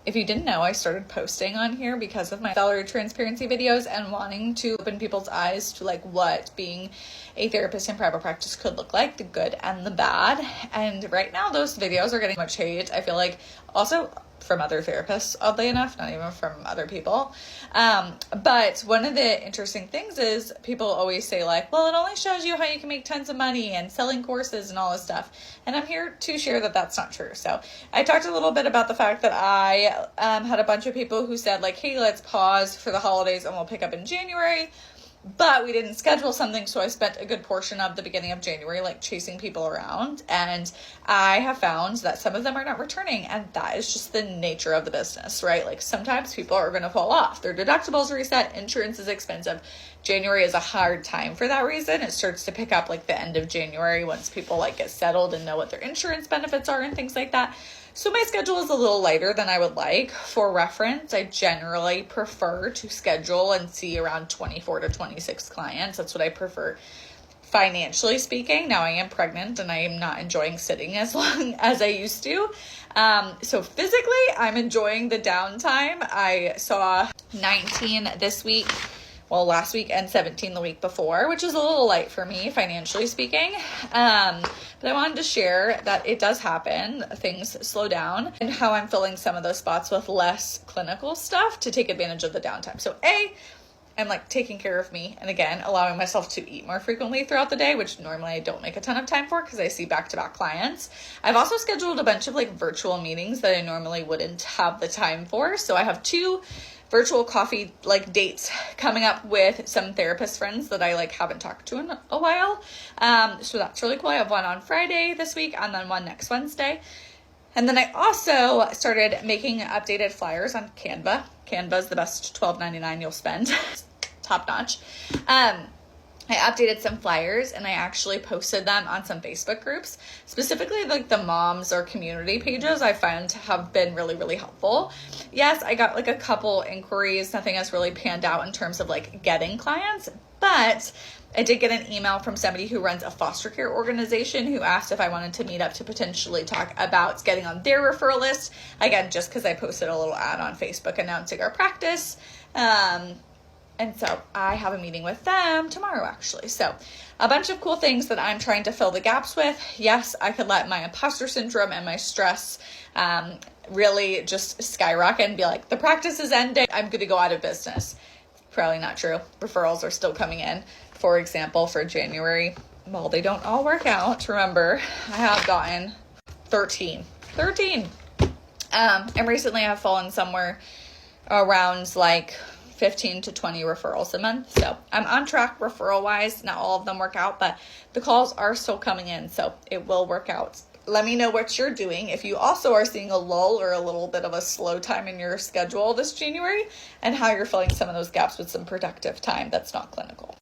If you didn't know, I started posting on here because of my salary transparency videos and wanting to open people's eyes to like what being a therapist in private practice could look like, the good and the bad. And right now those videos are getting much hate, I feel like, also from other therapists, oddly enough, not even from other people. But one of the interesting things is people always say like, well, it only shows you how you can make tons of money and selling courses and all this stuff. And I'm here to share that that's not true. So I talked a little bit about the fact that I had a bunch of people who said like, hey, let's pause for the holidays and we'll pick up in January. But we didn't schedule something, so I spent a good portion of the beginning of January like chasing people around, and I have found that some of them are not returning, and that is just the nature of the business, right? Like sometimes people are going to fall off. Their deductibles reset, insurance is expensive. January is a hard time for that reason. It starts to pick up like the end of January once people like get settled and know what their insurance benefits are and things like that. So my schedule is a little lighter than I would like. For reference, I generally prefer to schedule and see around 24 to 26 clients. That's what I prefer financially speaking. Now I am pregnant and I am not enjoying sitting as long as I used to. So physically, I'm enjoying the downtime. I saw 19 this week. Well, last week and 17 the week before, which is a little light for me financially speaking. But I wanted to share that it does happen. Things slow down and how I'm filling some of those spots with less clinical stuff to take advantage of the downtime. So I'm like taking care of me and again, allowing myself to eat more frequently throughout the day, which normally I don't make a ton of time for because I see back-to-back clients. I've also scheduled a bunch of like virtual meetings that I normally wouldn't have the time for. So I have 2 virtual coffee like dates coming up with some therapist friends that I like haven't talked to in a while. So that's really cool. I have one on Friday this week and then one next Wednesday. And then I also started making updated flyers on Canva. Canva is the best $12.99 you'll spend. Top notch. I updated some flyers and I actually posted them on some Facebook groups, specifically like the moms or community pages I find have been really, really helpful. Yes, I got like a couple inquiries. Nothing has really panned out in terms of like getting clients, but I did get an email from somebody who runs a foster care organization who asked if I wanted to meet up to potentially talk about getting on their referral list. Again, just because I posted a little ad on Facebook announcing our practice. And so I have a meeting with them tomorrow, actually. So a bunch of cool things that I'm trying to fill the gaps with. Yes, I could let my imposter syndrome and my stress really just skyrocket and be like, the practice is ending. I'm going to go out of business. Probably not true. Referrals are still coming in. For example, for January, well, they don't all work out. Remember, I have gotten 13. And recently I've fallen somewhere around like 15 to 20 referrals a month. So I'm on track referral wise. Not all of them work out, but the calls are still coming in. So it will work out. Let me know what you're doing. If you also are seeing a lull or a little bit of a slow time in your schedule this January and how you're filling some of those gaps with some productive time that's not clinical.